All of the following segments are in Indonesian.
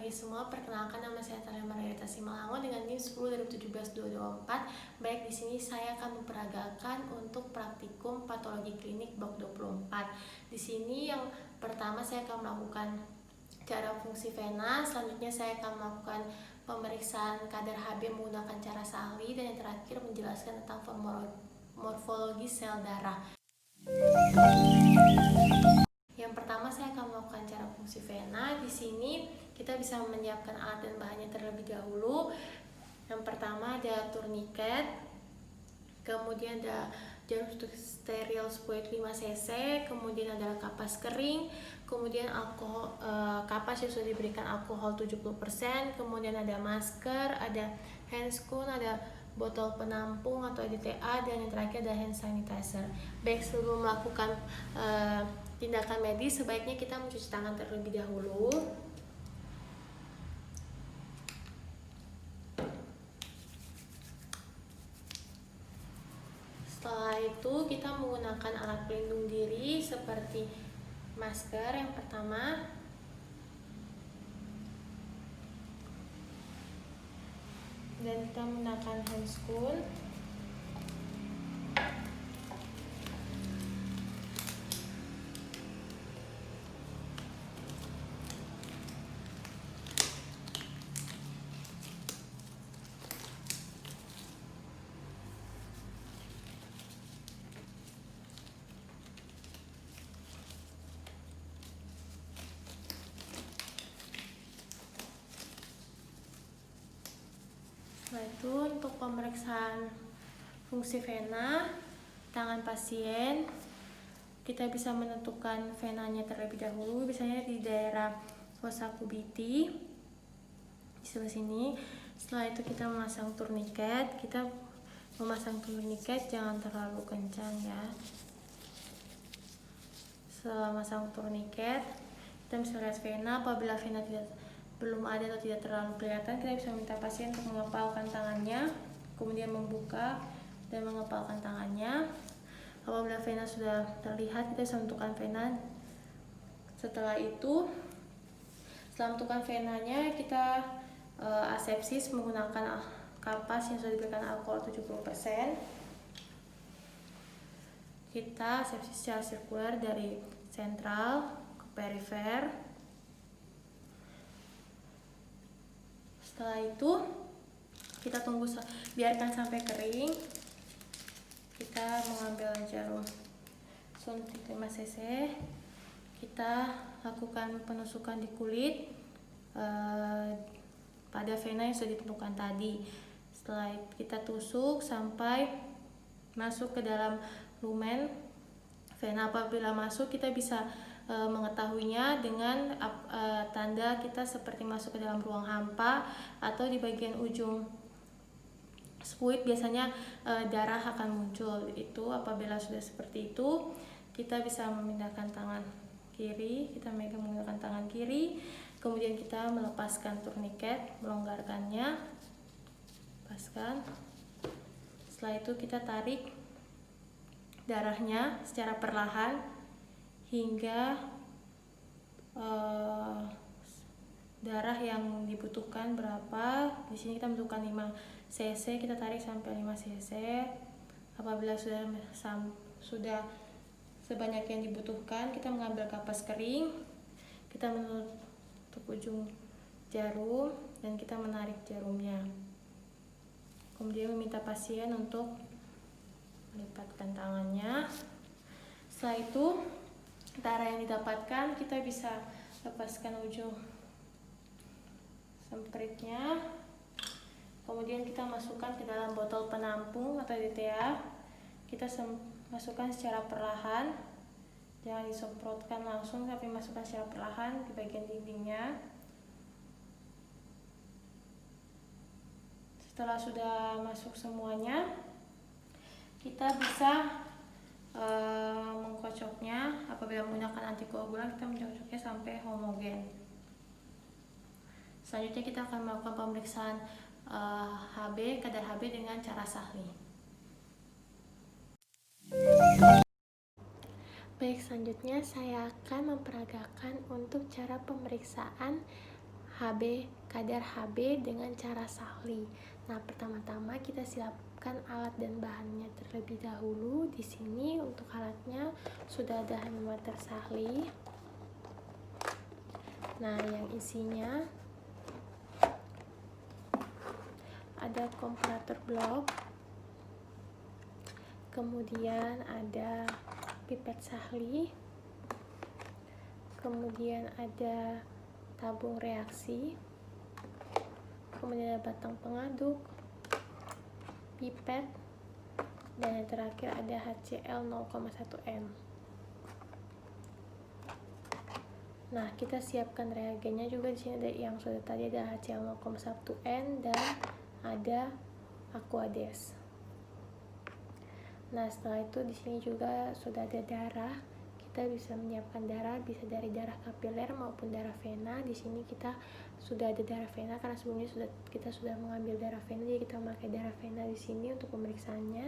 pagi semua, perkenalkan nama saya Talia Margarita Simalango dengan NIM 10/2017-224. Baik, di sini saya akan memperagakan untuk praktikum patologi klinik blok 24. Di sini yang pertama saya akan melakukan cara fungsi vena, selanjutnya saya akan melakukan pemeriksaan kadar Hb menggunakan cara Sahli, dan yang terakhir menjelaskan tentang morfologi sel darah. Yang pertama saya akan melakukan cara fungsi vena. Di sini kita bisa menyiapkan alat dan bahannya terlebih dahulu. Yang pertama ada tourniquet, kemudian ada jarum suntik steril spuit 5 cc, kemudian ada kapas kering, kemudian kapas yang sudah diberikan alkohol 70%, kemudian ada masker, ada handscoon, ada botol penampung atau EDTA, dan yang terakhir ada hand sanitizer. Baik, sebelum melakukan tindakan medis, sebaiknya kita mencuci tangan terlebih dahulu. Setelah itu kita menggunakan alat pelindung diri seperti masker yang pertama, dan kita menggunakan handscoon. Setelah itu untuk pemeriksaan fungsi vena tangan pasien, kita bisa menentukan venanya terlebih dahulu, biasanya di daerah fossa cubiti di sebelah sini. Setelah itu kita memasang tourniquet. Kita memasang tourniquet jangan terlalu kencang ya. Setelah memasang tourniquet, kita bisa lihat vena. Apabila vena belum ada atau tidak terlalu kelihatan, kita bisa minta pasien untuk mengepalkan tangannya, kemudian membuka dan mengepalkan tangannya. Apabila vena sudah terlihat, kita bisa menentukan vena. Setelah menentukan venanya, kita asepsis menggunakan kapas yang sudah diberikan alkohol 70%. Kita asepsis secara sirkular dari sentral ke perifer. Setelah itu kita tunggu, biarkan sampai kering. Kita mengambil jarum suntik 5 cc. Kita lakukan penusukan di kulit pada vena yang sudah ditentukan tadi. Setelah kita tusuk sampai masuk ke dalam lumen vena. Apabila masuk, kita bisa mengetahuinya dengan tanda kita seperti masuk ke dalam ruang hampa, atau di bagian ujung spuit biasanya darah akan muncul. Itu apabila sudah seperti itu, kita bisa memindahkan tangan kiri, kita megang menggunakan tangan kiri, kemudian kita melepaskan tourniquet, melonggarkannya, lepaskan. Setelah itu kita tarik darahnya secara perlahan hingga darah yang dibutuhkan berapa. Di sini kita membutuhkan 5 cc, kita tarik sampai 5 cc. Apabila sudah sebanyak yang dibutuhkan, kita mengambil kapas kering, kita menutup ujung jarum dan kita menarik jarumnya. Kemudian meminta pasien untuk melipatkan tangannya. Setelah itu, darah yang didapatkan, kita bisa lepaskan ujung sempritnya. Kemudian kita masukkan ke dalam botol penampung atau EDTA. Kita masukkan secara perlahan, jangan disemprotkan langsung, tapi masukkan secara perlahan di bagian dindingnya. Setelah sudah masuk semuanya, kita bisa mengkocoknya. Apabila menggunakan antikoagulan, kita mencocoknya sampai homogen. Selanjutnya kita akan melakukan pemeriksaan kadar Hb dengan cara Sahli. Baik, selanjutnya saya akan memperagakan untuk cara pemeriksaan kadar HB dengan cara sahli. Nah, pertama-tama kita siapkan alat dan bahannya terlebih dahulu. Di sini untuk alatnya sudah ada hematometer sahli. Nah, yang isinya ada komparator blok, kemudian ada pipet sahli, kemudian ada tabung reaksi, kemudian ada batang pengaduk, pipet, dan yang terakhir ada HCl 0,1 N. Nah, kita siapkan reagennya juga. Di sini ada yang sudah tadi, ada HCl 0,1 N dan ada Aquades. Nah, setelah itu di sini juga sudah ada darah. Kita bisa menyiapkan darah, bisa dari darah kapiler maupun darah vena. Di sini kita sudah ada darah vena karena sebelumnya kita sudah mengambil darah vena, jadi kita memakai darah vena di sini untuk pemeriksaannya.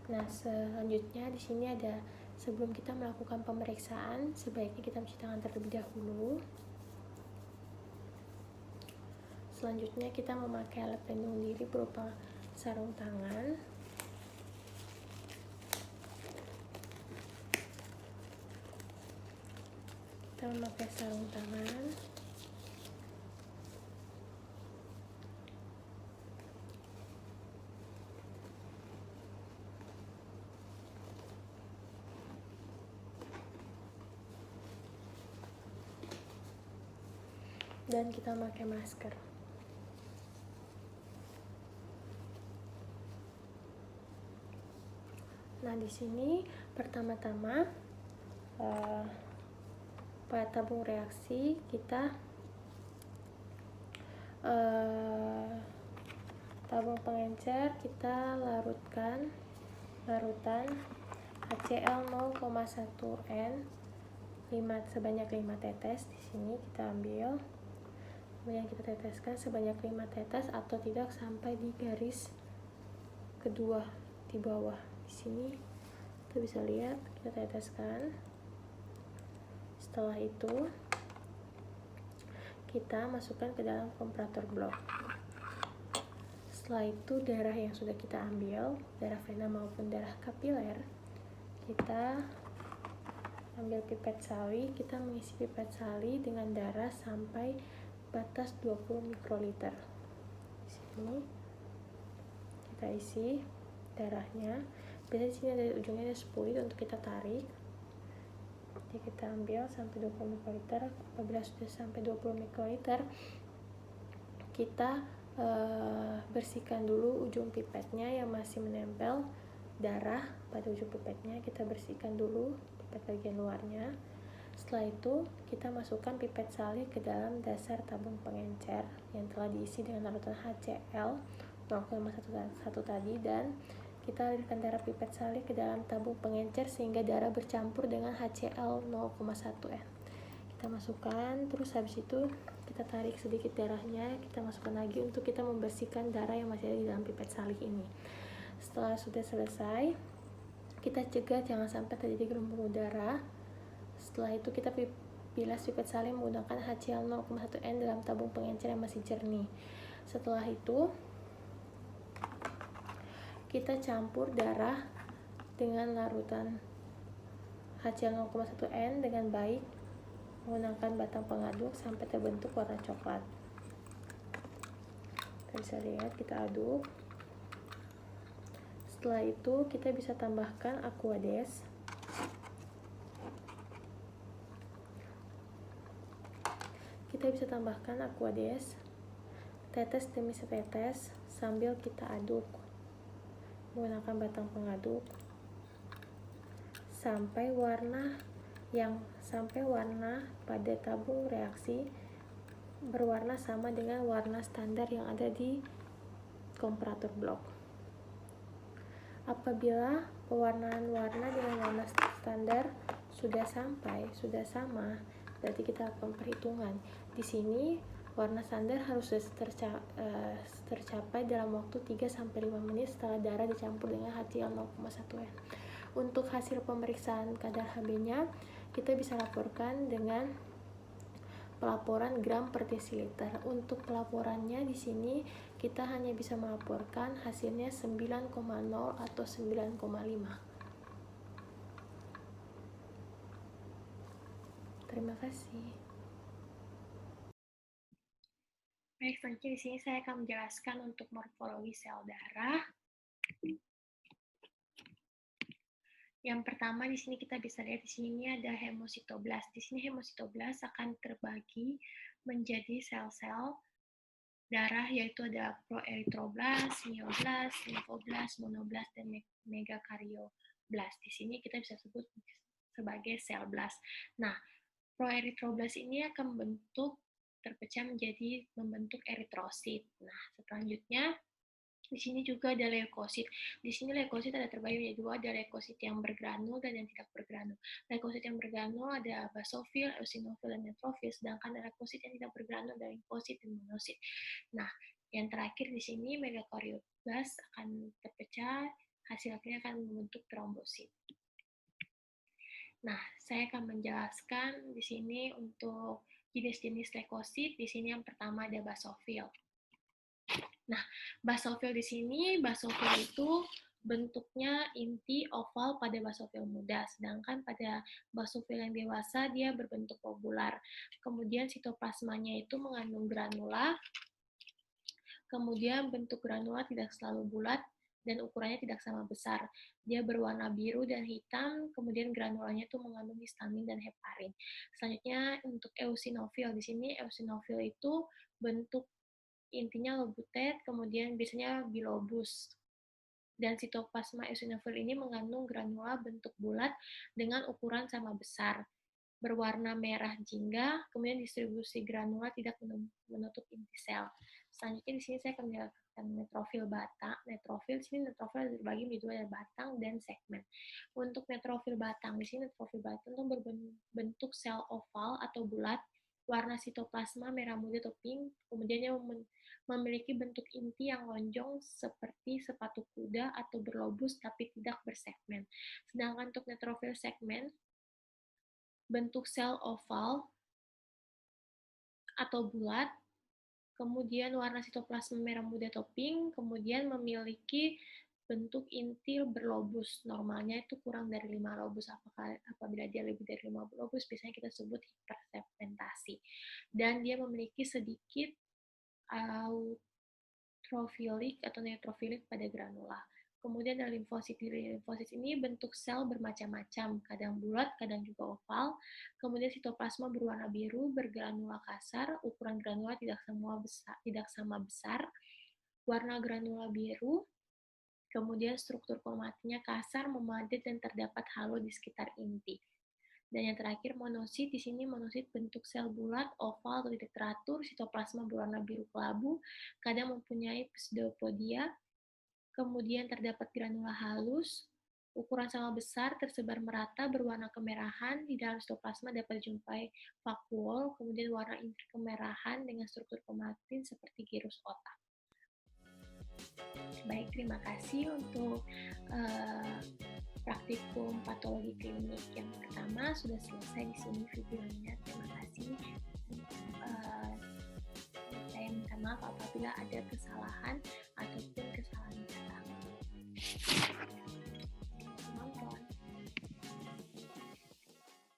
Nah, selanjutnya di sini ada, sebelum kita melakukan pemeriksaan, sebaiknya kita mencuci tangan terlebih dahulu. Selanjutnya kita memakai alat pelindung diri berupa sarung tangan. Kita memakai sarung tangan. Dan kita memakai masker. Nah, di sini pertama-tama pada tabung reaksi kita tabung pengencer kita larutan HCl 0,1 N sebanyak 5 tetes. Di sini kita ambil, kemudian kita teteskan sebanyak 5 tetes atau tidak sampai di garis kedua di bawah. Di sini kita bisa lihat, kita teteskan. Setelah itu kita masukkan ke dalam komparator blok. Setelah itu darah yang sudah kita ambil, darah vena maupun darah kapiler, kita ambil pipet sali. Kita mengisi pipet sali dengan darah sampai batas 20 mikroliter. Di sini kita isi darahnya. Biasanya di sini ada ujungnya ada spuit untuk kita tarik. Jadi kita ambil sampai 20 mikroliter. Apabila sudah sampai 20 mikroliter, kita bersihkan dulu ujung pipetnya yang masih menempel darah pada ujung pipetnya. Kita bersihkan dulu pipet bagian luarnya. Setelah itu kita masukkan pipet sali ke dalam dasar tabung pengencer yang telah diisi dengan larutan HCl 0,1 tadi, dan kita alirkan darah pipet sali ke dalam tabung pengencer sehingga darah bercampur dengan HCl 0,1 N. Kita masukkan, terus habis itu kita tarik sedikit darahnya, kita masukkan lagi untuk kita membersihkan darah yang masih ada di dalam pipet sali ini. Setelah sudah selesai, kita cegah jangan sampai terjadi gelombang udara. Setelah itu kita bilas pipet sali menggunakan HCl 0,1 N dalam tabung pengencer yang masih jernih. Setelah itu kita campur darah dengan larutan HCl 0,1 N dengan baik menggunakan batang pengaduk sampai terbentuk warna coklat. Kita bisa lihat, kita aduk. Setelah itu kita bisa tambahkan Aquades. Tetes demi setetes sambil kita aduk menggunakan batang pengaduk sampai warna pada tabung reaksi berwarna sama dengan warna standar yang ada di komparator blok. Apabila pewarnaan warna dengan warna standar sudah sama, berarti kita akan perhitungan. Di sini warna standar harus tercapai dalam waktu 3-5 menit setelah darah dicampur dengan HCl 0,1 N. Untuk hasil pemeriksaan kadar HB-nya kita bisa laporkan dengan pelaporan gram per desiliter. Untuk pelaporannya di sini kita hanya bisa melaporkan hasilnya 9,0 atau 9,5. Terima kasih. Baik, selanjutnya di sini saya akan menjelaskan untuk morfologi sel darah. Yang pertama di sini kita bisa lihat di sini ada hemositoblas. Di sini hemositoblas akan terbagi menjadi sel-sel darah, yaitu ada proeritroblas, myoblas, limfoblas, monoblas, dan megakaryoblast. Di sini kita bisa sebut sebagai sel blast. Nah, proeritroblas ini akan terpecah menjadi membentuk eritrosit. Nah, selanjutnya di sini juga ada leukosit. Di sini leukosit ada terbagi menjadi dua, ada leukosit yang bergranul dan yang tidak bergranul. Leukosit yang bergranul ada basofil, eosinofil, dan neutrofil, sedangkan leukosit yang tidak bergranul ada limfosit dan monosit. Nah, yang terakhir di sini megakaryoblast akan terpecah, hasilnya akan membentuk trombosit. Nah, saya akan menjelaskan di sini untuk jenis-jenis leukosit. Di sini yang pertama ada basofil. Nah, basofil di sini, basofil itu bentuknya inti oval pada basofil muda, sedangkan pada basofil yang dewasa dia berbentuk lobular. Kemudian sitoplasmanya itu mengandung granula, kemudian bentuk granula tidak selalu bulat dan ukurannya tidak sama besar. Dia berwarna biru dan hitam, kemudian granulanya itu mengandung histamin dan heparin. Selanjutnya untuk eosinofil, di sini eosinofil itu bentuk intinya lobutet, kemudian biasanya bilobus. Dan sitoplasma eosinofil ini mengandung granula bentuk bulat dengan ukuran sama besar, berwarna merah jingga, kemudian distribusi granula tidak menutup inti sel. Selanjutnya di sini saya akan menjelaskan neutrofil batang. Neutrofil, di sini neutrofil terbagi menjadi dua, ada batang dan segmen. Untuk neutrofil batang, di sini neutrofil batang itu berbentuk sel oval atau bulat, warna sitoplasma merah muda atau pink, kemudian yang memiliki bentuk inti yang lonjong seperti sepatu kuda atau berlobus tapi tidak bersegmen. Sedangkan untuk neutrofil segmen, bentuk sel oval atau bulat, kemudian warna sitoplasma merah muda atau pink, kemudian memiliki bentuk inti berlobus. Normalnya itu kurang dari 5 lobus. Apabila dia lebih dari 5 lobus, biasanya kita sebut hipersegmentasi. Dan dia memiliki sedikit eutrofilik atau neutrofilik pada granula. Kemudian ada limfosit. Di limfosit ini bentuk sel bermacam-macam, kadang bulat, kadang juga oval. Kemudian sitoplasma berwarna biru, bergranula kasar, ukuran granula tidak sama besar, warna granula biru. Kemudian struktur kromatinya kasar, memadat, dan terdapat halo di sekitar inti. Dan yang terakhir monosit. Di sini monosit bentuk sel bulat, oval atau tidak teratur, sitoplasma berwarna biru kelabu, kadang mempunyai pseudopodia. Kemudian terdapat granula halus, ukuran sama besar, tersebar merata, berwarna kemerahan. Di dalam sitoplasma dapat dijumpai vakuol, kemudian warna inti kemerahan dengan struktur kromatin seperti girus otak. Baik, terima kasih untuk praktikum patologi klinik yang pertama sudah selesai di sini videonya. Terima kasih. Saya minta maaf apabila ada kesalahan ataupun kesalahan kata.